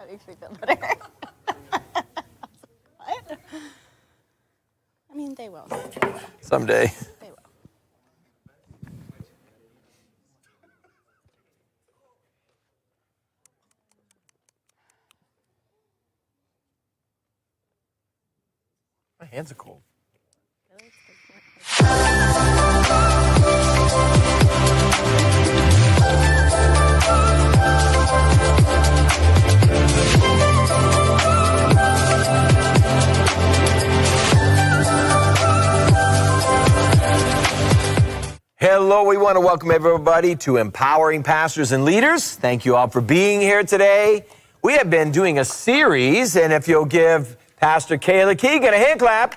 That makes me feel better. What? I mean, they will. Someday. They will. My hands are cold. Hello, we want to welcome everybody to Empowering Pastors and Leaders. Thank you all for being here today. We have been doing a series, and if you'll give Pastor Kayla Keegan a hand clap.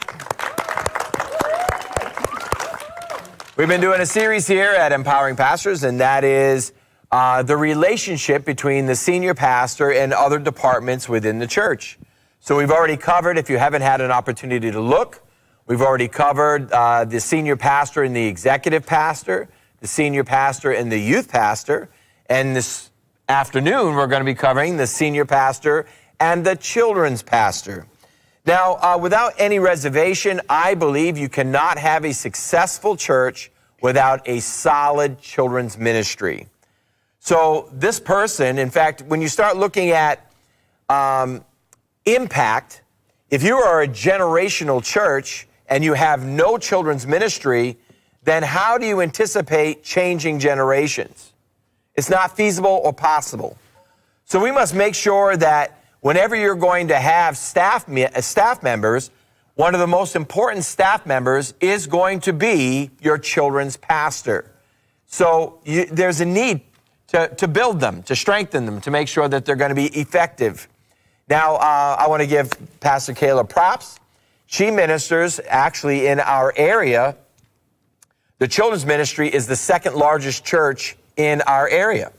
We've been doing a series here at Empowering Pastors, and that is the relationship between the senior pastor and other departments within the church. So we've already covered, if you haven't had an opportunity to look, we've already covered the senior pastor and the executive pastor, the senior pastor and the youth pastor, and this afternoon we're going to be covering the senior pastor and the children's pastor. Now, without any reservation, I believe you cannot have a successful church without a solid children's ministry. So this person, in fact, when you start looking at impact, if you are a generational church and you have no children's ministry, then how do you anticipate changing generations? It's not feasible or possible. So we must make sure that whenever you're going to have staff members, one of the most important staff members is going to be your children's pastor. So there's a need to build them, to strengthen them, to make sure that they're going to be effective. Now, I want to give Pastor Kayla props. She ministers actually in our area. The children's ministry is the second largest church in our area.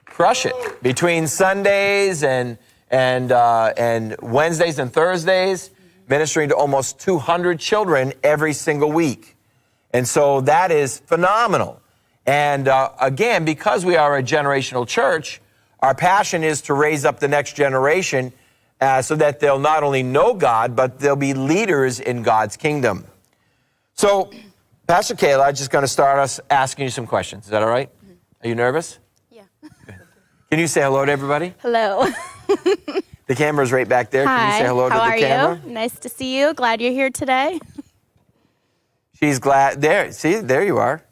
Crush it. Between Sundays and Wednesdays and Thursdays, ministering to almost 200 children every single week. And so that is phenomenal. And again, because we are a generational church, our passion is to raise up the next generation so that they'll not only know God, but they'll be leaders in God's kingdom. So, Pastor Kayla, I'm just going to start us asking you some questions. Is that all right? Are you nervous? Yeah. Can you say hello to everybody? Hello. The camera's right back there. Hi. Can you say hello to the camera? How are you? Nice to see you. Glad you're here today. She's glad. There, see, there you are.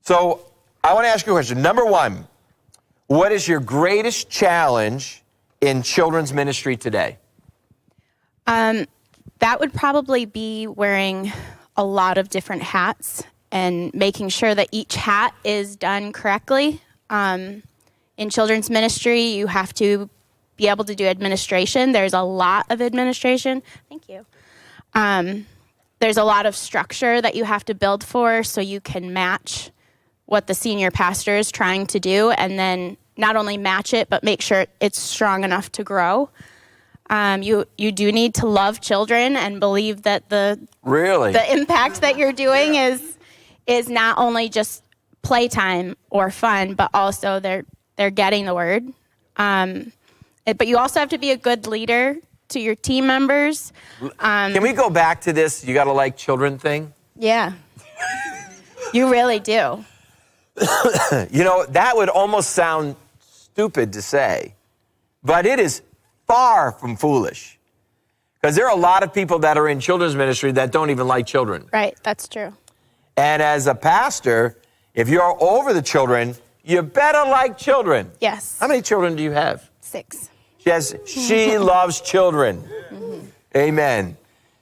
So I want to ask you a question. Number one, what is your greatest challenge in children's ministry today? That would probably be wearing a lot of different hats and making sure that each hat is done correctly. In children's ministry, you have to be able to do administration. There's a lot of administration. Thank you. There's a lot of structure that you have to build for so you can match what the senior pastor is trying to do, and then not only match it, but make sure it's strong enough to grow. You do need to love children and believe that the impact that you're doing is not only just playtime or fun, but also they're getting the word. But you also have to be a good leader to your team members. Can we go back to this you got to like children thing? Yeah. You really do. You know, that would almost sound stupid to say, but it is far from foolish. Because there are a lot of people that are in children's ministry that don't even like children. Right, that's true. And as a pastor, if you're over the children, you better like children. Yes. How many children do you have? 6. She loves children. Mm-hmm. Amen.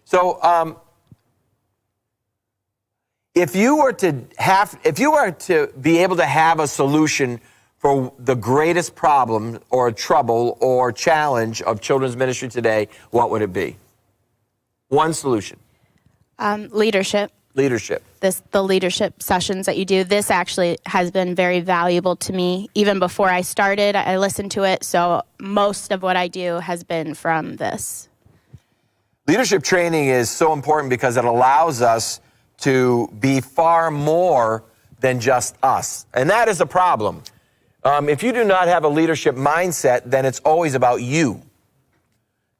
So, if you were to be able to have a solution for the greatest problem or trouble or challenge of children's ministry today, what would it be? One solution. Leadership. Leadership. The leadership sessions that you do, this actually has been very valuable to me. Even before I started, I listened to it, so most of what I do has been from this. Leadership training is so important because it allows us to be far more than just us. And that is a problem. If you do not have a leadership mindset, then it's always about you.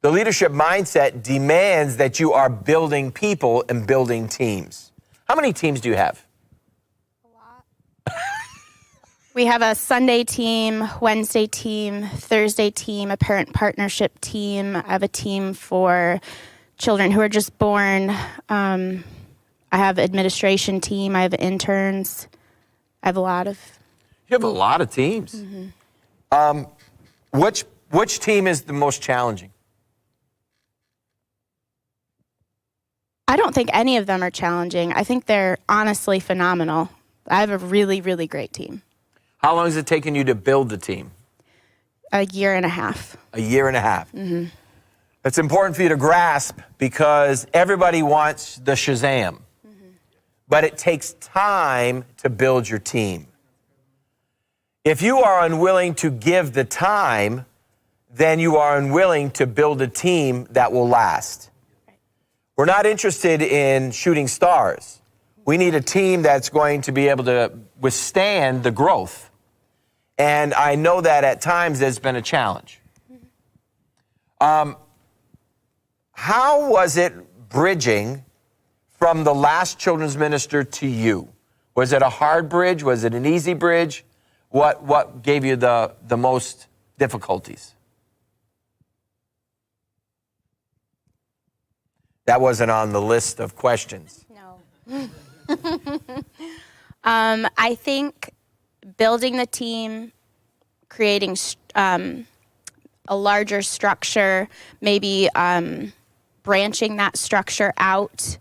The leadership mindset demands that you are building people and building teams. How many teams do you have? A lot. We have a Sunday team, Wednesday team, Thursday team, a parent partnership team. I have a team for children who are just born. I have administration team. I have interns. I have a lot of. You have a lot of teams. Mm-hmm. Which team is the most challenging? I don't think any of them are challenging. I think they're honestly phenomenal. I have a really, really great team. How long has it taken you to build the team? A year and a half. A year and a half. Mm-hmm. It's important for you to grasp because everybody wants the Shazam. Mm-hmm. But it takes time to build your team. If you are unwilling to give the time, then you are unwilling to build a team that will last. We're not interested in shooting stars. We need a team that's going to be able to withstand the growth. And I know that at times there's been a challenge. How was it bridging from the last children's minister to you? Was it a hard bridge? Was it an easy bridge? What gave you the most difficulties? That wasn't on the list of questions. No. I think building the team, creating a larger structure, maybe branching that structure out.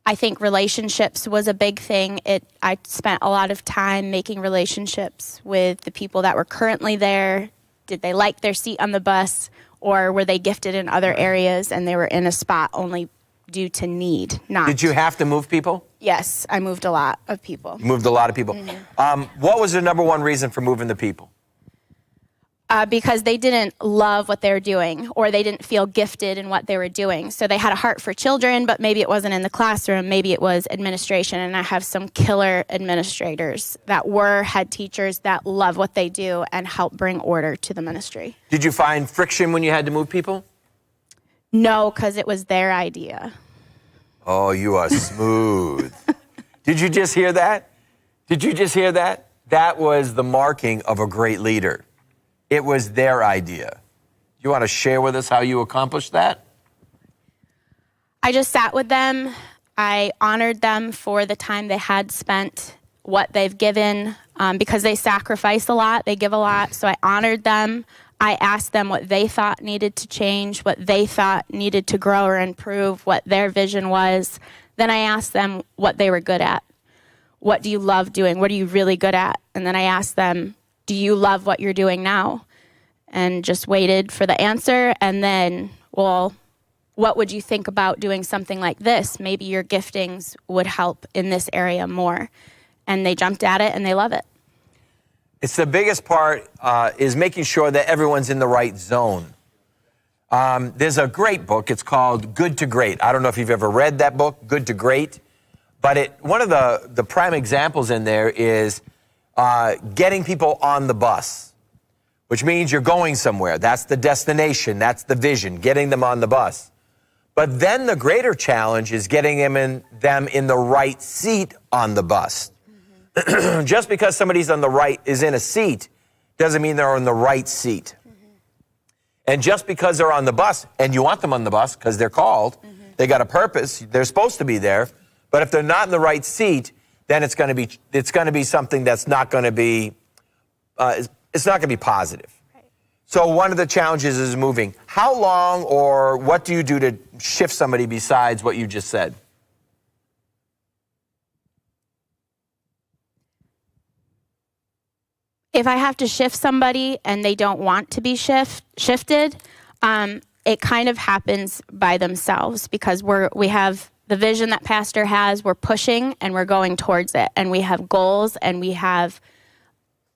I think relationships was a big thing. I spent a lot of time making relationships with the people that were currently there. Did they like their seat on the bus? Or were they gifted in other areas and they were in a spot only due to need? Not. Did you have to move people? Yes, I moved a lot of people. You moved a lot of people. Mm-hmm. What was the number one reason for moving the people? Because they didn't love what they were doing or they didn't feel gifted in what they were doing. So they had a heart for children, but maybe it wasn't in the classroom. Maybe it was administration. And I have some killer administrators that were head teachers that love what they do and help bring order to the ministry. Did you find friction when you had to move people? No, because it was their idea. Oh, you are smooth. Did you just hear that? Did you just hear that? That was the marking of a great leader. It was their idea. You want to share with us how you accomplished that? I just sat with them. I honored them for the time they had spent, what they've given, because they sacrifice a lot, they give a lot. So I honored them. I asked them what they thought needed to change, what they thought needed to grow or improve, what their vision was. Then I asked them what they were good at. What do you love doing? What are you really good at? And then I asked them, do you love what you're doing now? And just waited for the answer. And then, well, what would you think about doing something like this? Maybe your giftings would help in this area more. And they jumped at it and they love it. It's the biggest part is making sure that everyone's in the right zone. There's a great book. It's called Good to Great. I don't know if you've ever read that book, Good to Great. But one of the prime examples in there is getting people on the bus, which means you're going somewhere. That's the destination. That's the vision, getting them on the bus. But then the greater challenge is getting them in the right seat on the bus. Mm-hmm. Just because somebody's is in a seat doesn't mean they're on the right seat. Mm-hmm. And just because they're on the bus, and you want them on the bus because they're called, mm-hmm. they got a purpose, they're supposed to be there. But if they're not in the right seat, then it's going to be something that's not going to be, it's not going to be positive. Right. So one of the challenges is moving. How long or what do you do to shift somebody besides what you just said? If I have to shift somebody and they don't want to be shifted, it kind of happens by themselves because we have the vision that pastor has, we're pushing and we're going towards it. And we have goals and we have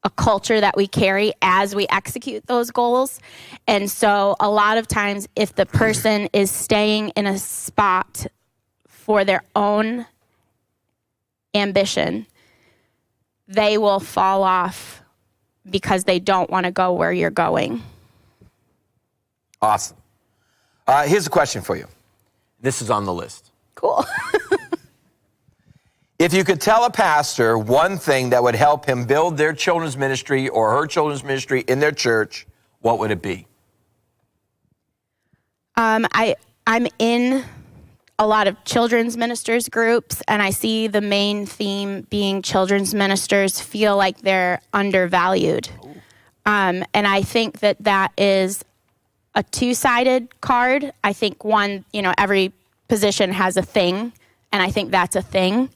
a culture that we carry as we execute those goals. And so a lot of times if the person is staying in a spot for their own ambition, they will fall off because they don't want to go where you're going. Awesome. Here's a question for you. This is on the list. Cool. If you could tell a pastor one thing that would help him build their children's ministry or her children's ministry in their church, what would it be? I'm in a lot of children's ministers groups, and I see the main theme being children's ministers feel like they're undervalued. And I think that is a two-sided card. I think one, every position has a thing, and I think that's a thing.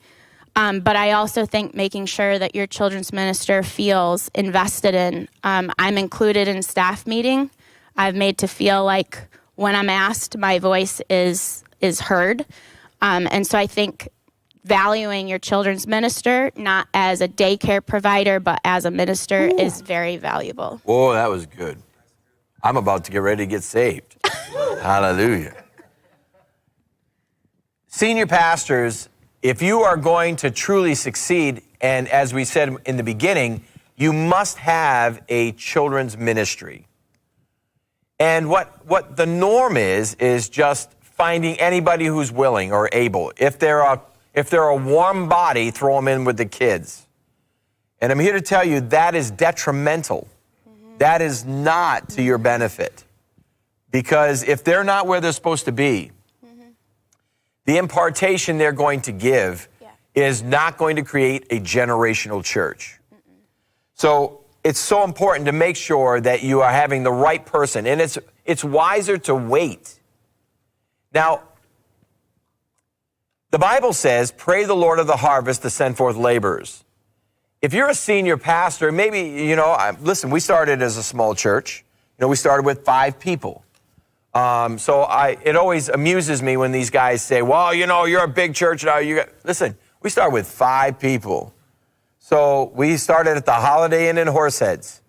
But I also think making sure that your children's minister feels invested in. I'm included in staff meeting. I've made to feel like when I'm asked, my voice is heard. And so I think valuing your children's minister, not as a daycare provider, but as a minister, is very valuable. Oh, that was good. I'm about to get ready to get saved. Hallelujah. Senior pastors, if you are going to truly succeed, and as we said in the beginning, you must have a children's ministry. And what the norm is just finding anybody who's willing or able. If they're a warm body, throw them in with the kids. And I'm here to tell you that is detrimental. Mm-hmm. That is not to your benefit. Because if they're not where they're supposed to be, the impartation they're going to give is not going to create a generational church. So it's so important to make sure that you are having the right person. And it's wiser to wait. Now, the Bible says, pray the Lord of the harvest to send forth laborers. If you're a senior pastor, maybe, listen, we started as a small church. We started with 5 people. So it always amuses me when these guys say, well, you're a big church now. Listen, we started with 5 people. So we started at the Holiday Inn in Horseheads.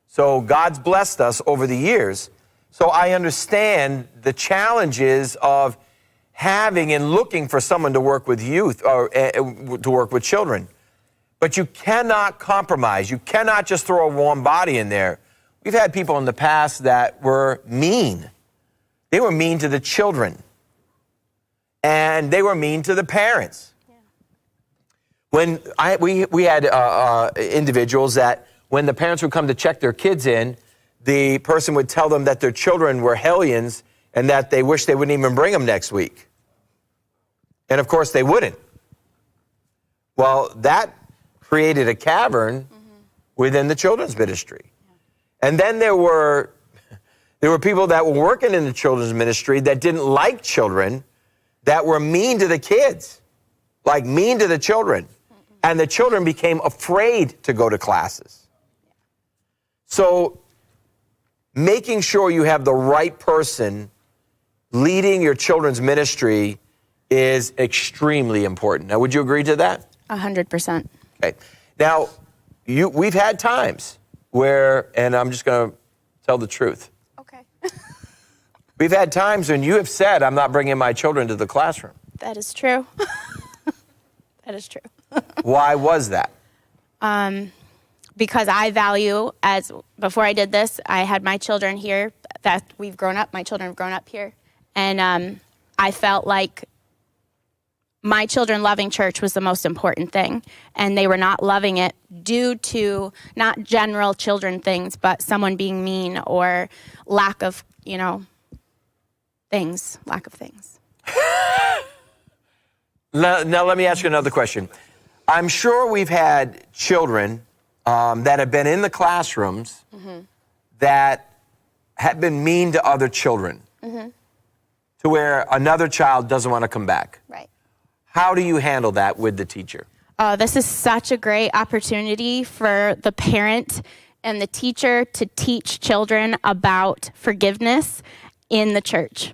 So God's blessed us over the years. So I understand the challenges of having and looking for someone to work with youth or to work with children. But you cannot compromise. You cannot just throw a warm body in there. We've had people in the past that were mean. They were mean to the children. And they were mean to the parents. Yeah. When we had individuals that when the parents would come to check their kids in, the person would tell them that their children were hellions and that they wish they wouldn't even bring them next week. And of course they wouldn't. Well, that created a cavern within the children's ministry. Yeah. And then there were people that were working in the children's ministry that didn't like children, that were mean to the kids, like mean to the children. And the children became afraid to go to classes. So making sure you have the right person leading your children's ministry is extremely important. Now, would you agree to that? 100%. Okay. Now, we've had times where, and I'm just going to tell the truth. Okay. We've had times when you have said, I'm not bringing my children to the classroom. That is true. That is true. Why was that? Because I value, before I did this, I had my children here, that we've grown up, my children have grown up here. And I felt like my children loving church was the most important thing. And they were not loving it due to not general children things, but someone being mean or lack of things. Now, let me ask you another question. I'm sure we've had children that have been in the classrooms that have been mean to other children to where another child doesn't want to come back. Right. How do you handle that with the teacher? This is such a great opportunity for the parent and the teacher to teach children about forgiveness in the church.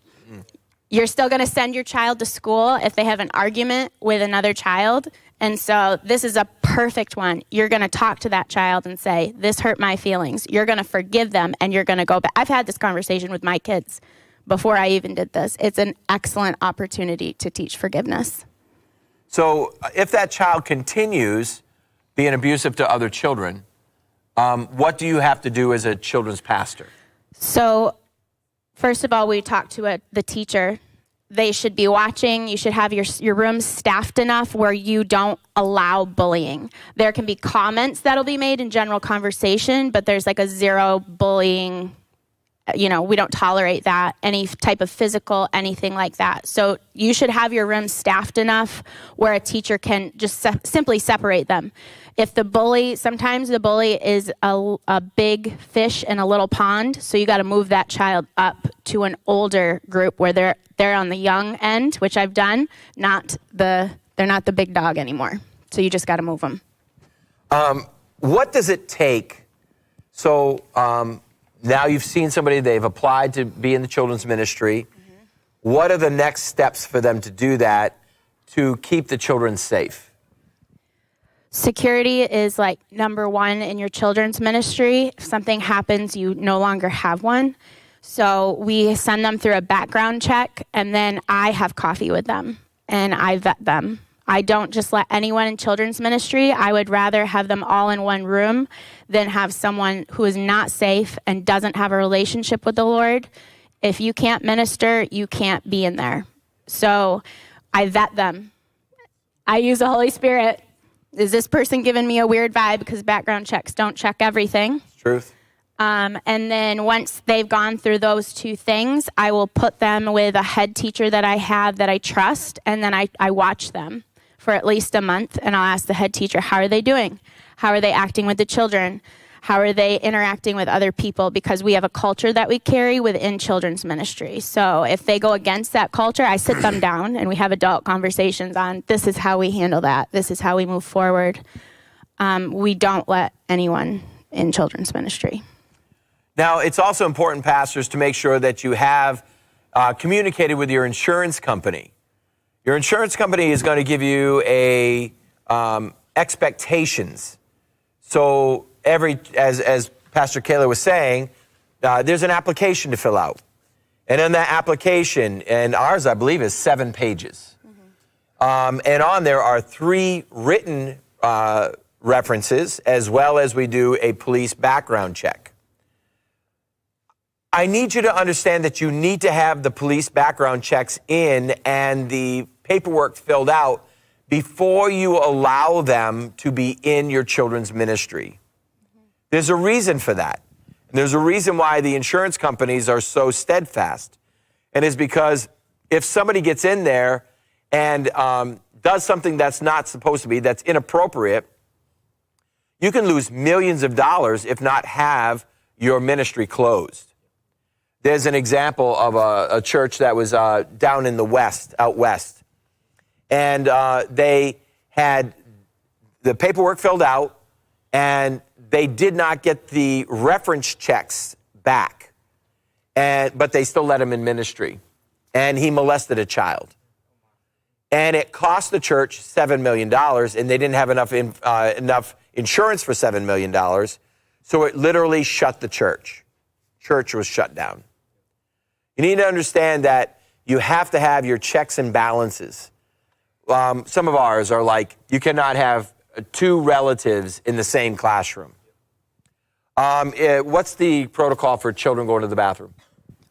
You're still going to send your child to school if they have an argument with another child. And so this is a perfect one. You're going to talk to that child and say, this hurt my feelings. You're going to forgive them and you're going to go back. I've had this conversation with my kids before I even did this. It's an excellent opportunity to teach forgiveness. So if that child continues being abusive to other children, what do you have to do as a children's pastor? So first of all, we talk to the teacher. They should be watching. You should have your rooms staffed enough where you don't allow bullying. There can be comments that'll be made in general conversation, but there's like a zero bullying. We don't tolerate that, any type of physical, anything like that. So you should have your rooms staffed enough where a teacher can just simply separate them. If sometimes the bully is a big fish in a little pond, so you got to move that child up to an older group where they're on the young end, which I've done. They're not the big dog anymore. So you just got to move them. What does it take? So now you've seen somebody, they've applied to be in the children's ministry. Mm-hmm. What are the next steps for them to do that to keep the children safe? Security is like number one in your children's ministry. If something happens, you no longer have one. So we send them through a background check, and then I have coffee with them, and I vet them. I don't just let anyone in children's ministry. I would rather have them all in one room than have someone who is not safe and doesn't have a relationship with the Lord. If you can't minister, you can't be in there. So I vet them. I use the Holy Spirit. Is this person giving me a weird vibe? Because background checks don't check everything. Truth. And then once they've gone through those two things, I will put them with a head teacher that I have that I trust, and then I watch them for at least a month, and I'll ask the head teacher, how are they doing? How are they acting with the children? How are they interacting with other people? Because we have a culture that we carry within children's ministry. So if they go against that culture, I sit them down and we have adult conversations on this is how we handle that. This is how we move forward. We don't let anyone in children's ministry. Now, it's also important, pastors, to make sure that you have communicated with your insurance company. Your insurance company is going to give you expectations. So as Pastor Kayla was saying, there's an application to fill out. And in that application, and ours, I believe, is 7 pages. Mm-hmm. And on there are 3 written references, as well as we do a police background check. I need you to understand that you need to have the police background checks in and the paperwork filled out before you allow them to be in your children's ministry. There's a reason for that. And there's a reason why the insurance companies are so steadfast. And it's because if somebody gets in there and does something that's not supposed to be, that's inappropriate, you can lose millions of dollars if not have your ministry closed. There's an example of a church that was down in the out west. And they had the paperwork filled out, and they did not get the reference checks back. But they still let him in ministry. And he molested a child. And it cost the church $7 million, and they didn't have enough insurance for $7 million. So it literally shut the church. Church was shut down. You need to understand that you have to have your checks and balances. Some of ours are like, you cannot have 2 relatives in the same classroom. What's the protocol for children going to the bathroom?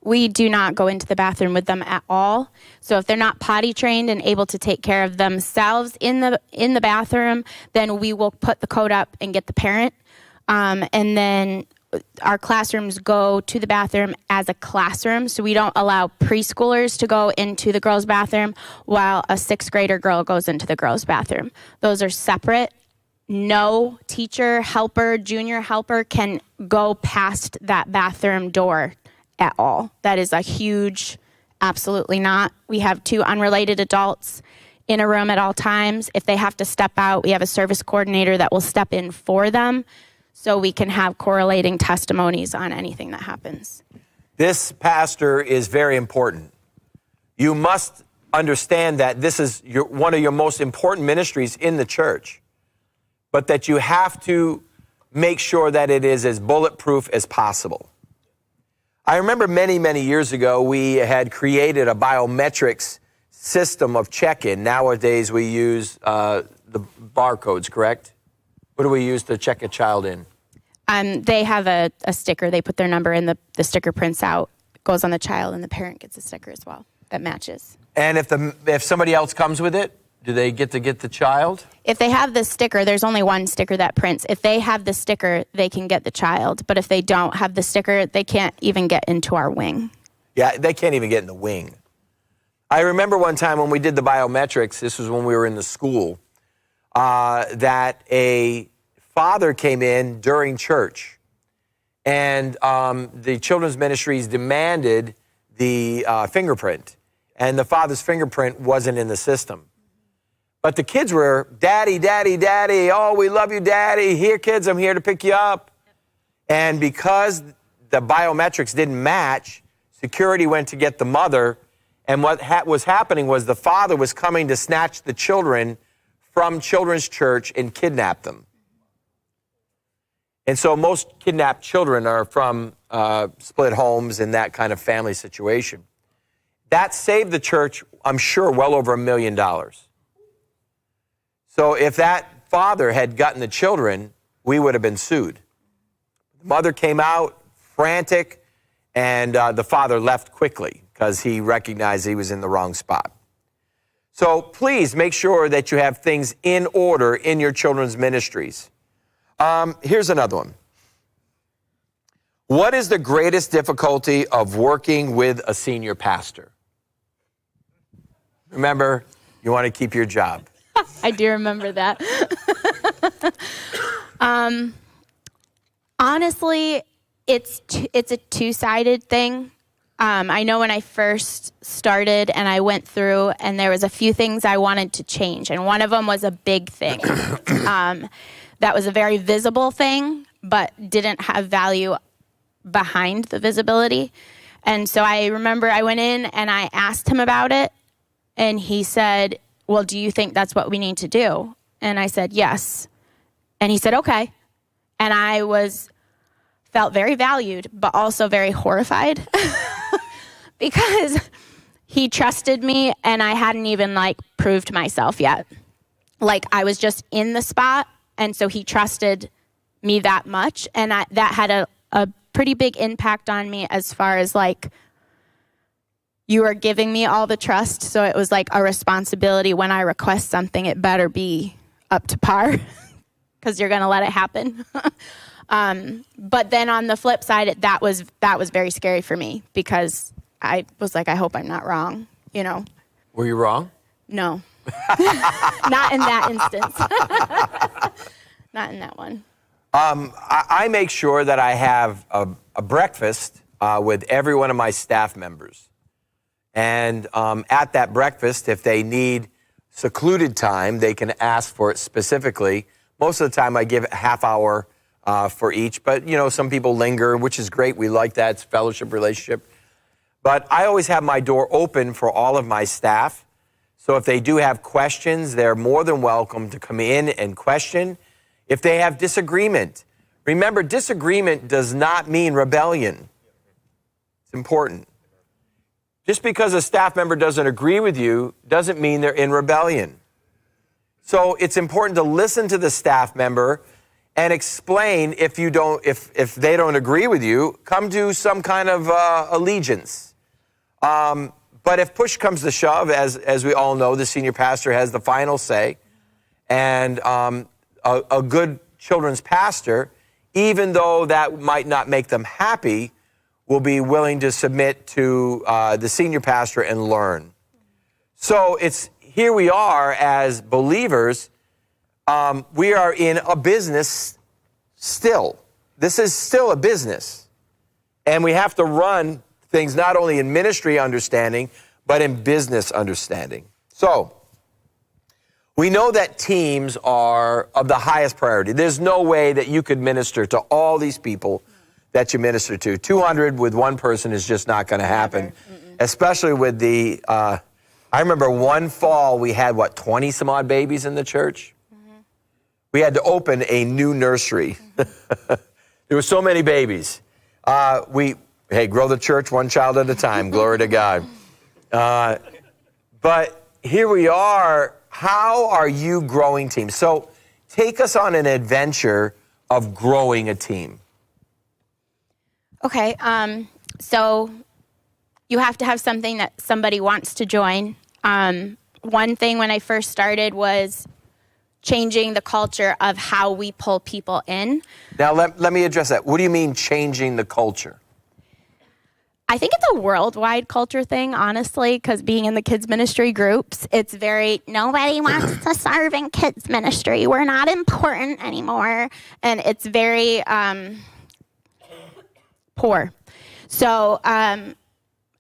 We do not go into the bathroom with them at all. So if they're not potty trained and able to take care of themselves in the bathroom, then we will put the code up and get the parent. And then our classrooms go to the bathroom as a classroom. So we don't allow preschoolers to go into the girls' bathroom while a 6th grader girl goes into the girls' bathroom. Those are separate. No teacher, helper, junior helper can go past that bathroom door at all. That is a huge, absolutely not. We have 2 unrelated adults in a room at all times. If they have to step out, we have a service coordinator that will step in for them so we can have correlating testimonies on anything that happens. This, pastor, is very important. You must understand that this is one of your most important ministries in the church, but that you have to make sure that it is as bulletproof as possible. I remember many, many years ago, we had created a biometrics system of check-in. Nowadays, we use the barcodes, correct? What do we use to check a child in? They have a sticker. They put their number in, the sticker prints out, goes on the child, and the parent gets a sticker as well that matches. And if somebody else comes with it, do they get to get the child? If they have the sticker, there's only one sticker that prints. If they have the sticker, they can get the child. But if they don't have the sticker, they can't even get into our wing. Yeah, they can't even get in the wing. I remember one time when we did the biometrics, this was when we were in the school, that a father came in during church, and the children's ministries demanded the fingerprint, and the father's fingerprint wasn't in the system. But the kids were, "Daddy, Daddy, Daddy, oh, we love you, Daddy. Here, kids, I'm here to pick you up." And because the biometrics didn't match, security went to get the mother, and what was happening was the father was coming to snatch the children from children's church and kidnap them. And so most kidnapped children are from split homes and that kind of family situation. That saved the church, I'm sure, well over $1 million. So if that father had gotten the children, we would have been sued. The mother came out frantic, and the father left quickly because he recognized he was in the wrong spot. So please make sure that you have things in order in your children's ministries. Here's another one. What is the greatest difficulty of working with a senior pastor? Remember, you want to keep your job. I do remember that. Honestly, it's a two-sided thing. I know when I first started and I went through, and there was a few things I wanted to change, and one of them was a big thing. That was a very visible thing, but didn't have value behind the visibility. And so I remember I went in and I asked him about it, and he said, "Well, do you think that's what we need to do?" And I said, "Yes." And he said, "Okay." And I felt very valued, but also very horrified because he trusted me, and I hadn't even proved myself yet. I was just in the spot, and so he trusted me that much, and that had a pretty big impact on me as far as you are giving me all the trust, so it was a responsibility. When I request something, it better be up to par because you're going to let it happen. But then on the flip side, that was very scary for me because I was I hope I'm not wrong, Were you wrong? No. Not in that instance. Not in that one. I make sure that I have a breakfast with every one of my staff members. And at that breakfast, if they need secluded time, they can ask for it specifically. Most of the time, I give a half hour for each. But, some people linger, which is great. We like that. It's fellowship, relationship. But I always have my door open for all of my staff. So if they do have questions, they're more than welcome to come in and question. If they have disagreement, remember, disagreement does not mean rebellion. It's important. Just because a staff member doesn't agree with you doesn't mean they're in rebellion. So it's important to listen to the staff member and explain if they don't agree with you, come to some kind of allegiance. But if push comes to shove, as we all know, the senior pastor has the final say. And a good children's pastor, even though that might not make them happy, will be willing to submit to the senior pastor and learn. So here we are as believers. We are in a business still. This is still a business. And we have to run things not only in ministry understanding, but in business understanding. So we know that teams are of the highest priority. There's no way that you could minister to all these people that you minister to. 200 with one person is just not going to happen, especially with the, I remember one fall we had, 20 some odd babies in the church? Mm-hmm. We had to open a new nursery. Mm-hmm. There were so many babies. Grow the church one child at a time. Glory to God. But here we are. How are you growing teams? So take us on an adventure of growing a team. Okay, so you have to have something that somebody wants to join. One thing when I first started was changing the culture of how we pull people in. Now, let me address that. What do you mean changing the culture? I think it's a worldwide culture thing, honestly, because being in the kids ministry groups, it's very, nobody wants to serve in kids ministry. We're not important anymore. And it's very poor. So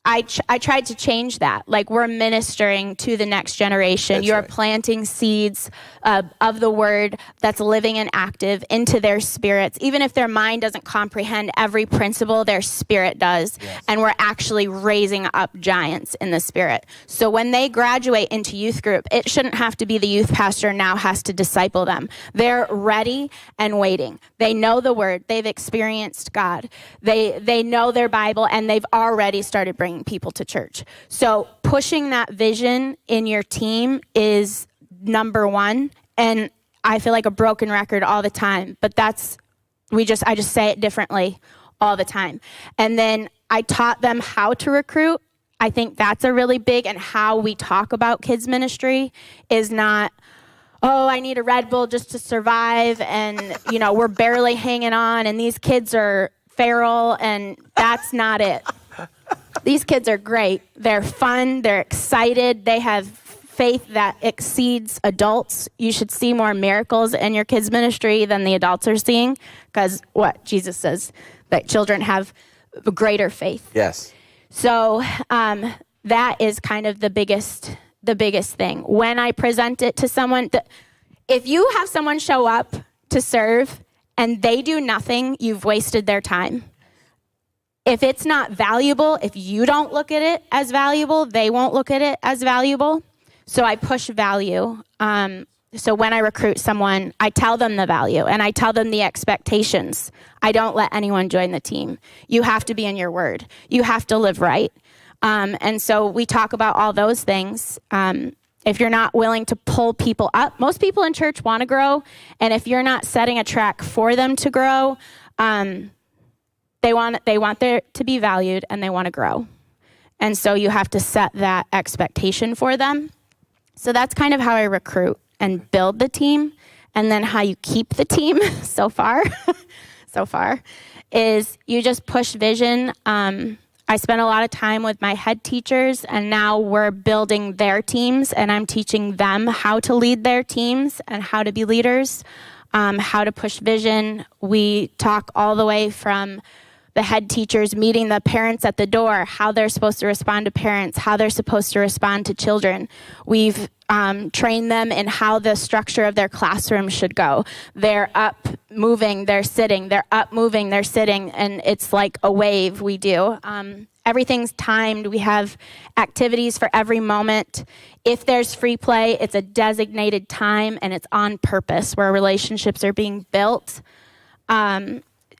I tried to change that. Like, we're ministering to the next generation. That's You're right. planting seeds of the word that's living and active into their spirits. Even if their mind doesn't comprehend every principle, their spirit does. Yes. And we're actually raising up giants in the spirit. So when they graduate into youth group, it shouldn't have to be the youth pastor now has to disciple them. They're ready and waiting. They know the word. They've experienced God. They know their Bible, and they've already started bringing people to church. So pushing that vision in your team is number one. And I feel like a broken record all the time, but I just say it differently all the time. And then I taught them how to recruit. I think that's a really big, and how we talk about kids ministry is not, oh, I need a Red Bull just to survive, and we're barely hanging on, and these kids are feral, and that's not it. These kids are great. They're fun. They're excited. They have faith that exceeds adults. You should see more miracles in your kids' ministry than the adults are seeing, because what Jesus says, that children have greater faith. Yes. So that is kind of the biggest thing. When I present it to someone, if you have someone show up to serve and they do nothing, you've wasted their time. If it's not valuable, if you don't look at it as valuable, they won't look at it as valuable. So I push value. So when I recruit someone, I tell them the value and I tell them the expectations. I don't let anyone join the team. You have to be in your word. You have to live right. And so we talk about all those things. If you're not willing to pull people up, most people in church want to grow. And if you're not setting a track for them to grow, they want there to be valued, and they want to grow. And so you have to set that expectation for them. So that's kind of how I recruit and build the team. And then how you keep the team so far is you just push vision. I spent a lot of time with my head teachers, and now we're building their teams, and I'm teaching them how to lead their teams and how to be leaders, how to push vision. We talk all the way from the head teachers meeting the parents at the door, how they're supposed to respond to parents, how they're supposed to respond to children. We've trained them in how the structure of their classroom should go. They're up, moving, they're sitting. They're up, moving, they're sitting. And it's like a wave we do. Everything's timed. We have activities for every moment. If there's free play, it's a designated time, and it's on purpose, where relationships are being built.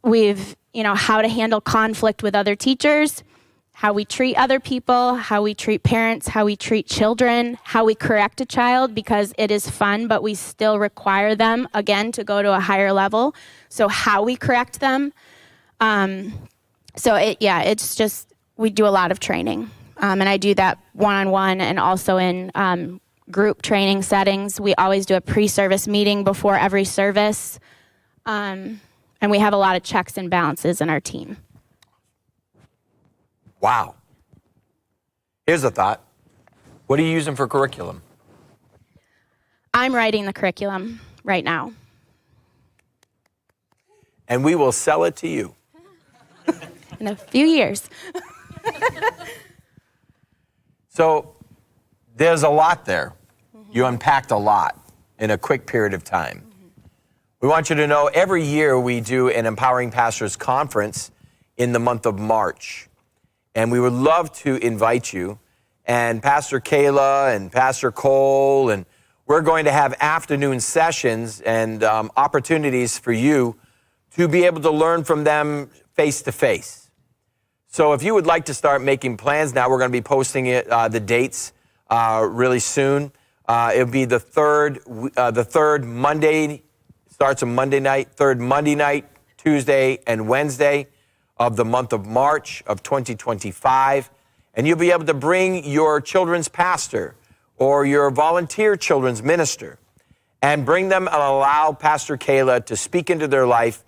We've how to handle conflict with other teachers, how we treat other people, how we treat parents, how we treat children, how we correct a child, because it is fun, but we still require them, again, to go to a higher level. So how we correct them. It's just, we do a lot of training. And I do that one-on-one and also in group training settings. We always do a pre-service meeting before every service. And we have a lot of checks and balances in our team. Wow. Here's a thought. What are you using for curriculum? I'm writing the curriculum right now. And we will sell it to you. In a few years. So there's a lot there. Mm-hmm. You unpacked a lot in a quick period of time. We want you to know every year we do an Empowering Pastors Conference in the month of March. And we would love to invite you, and Pastor Kayla and Pastor Cole, and we're going to have afternoon sessions and opportunities for you to be able to learn from them face to face. So if you would like to start making plans now, we're going to be posting the dates really soon. It'll be the third Monday, starts on Monday night, third Monday night, Tuesday and Wednesday of the month of March of 2025. And you'll be able to bring your children's pastor or your volunteer children's minister and bring them and allow Pastor Kayla to speak into their life,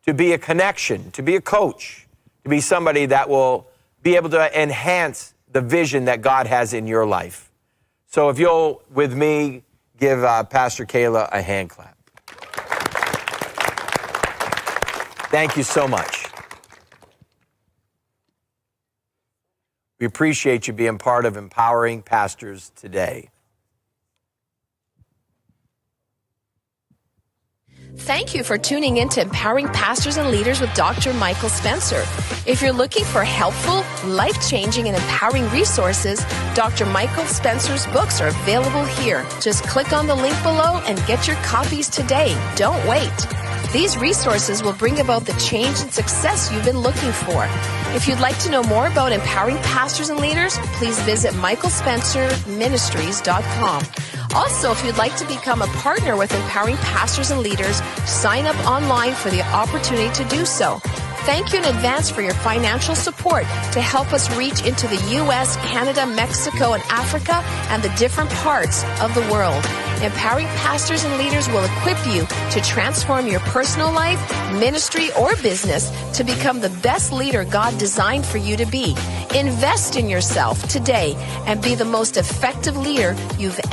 to be a connection, to be a coach, to be somebody that will be able to enhance the vision that God has in your life. So if you'll, with me, give Pastor Kayla a hand clap. Thank you so much. We appreciate you being part of Empowering Pastors today. Thank you for tuning in to Empowering Pastors and Leaders with Dr. Micheal Spencer. If you're looking for helpful, life-changing, and empowering resources, Dr. Micheal Spencer's books are available here. Just click on the link below and get your copies today. Don't wait. These resources will bring about the change and success you've been looking for. If you'd like to know more about empowering pastors and leaders, please visit michealspencerministries.com. Also, if you'd like to become a partner with Empowering Pastors and Leaders, sign up online for the opportunity to do so. Thank you in advance for your financial support to help us reach into the U.S., Canada, Mexico, and Africa, and the different parts of the world. Empowering Pastors and Leaders will equip you to transform your personal life, ministry, or business to become the best leader God designed for you to be. Invest in yourself today and be the most effective leader you've ever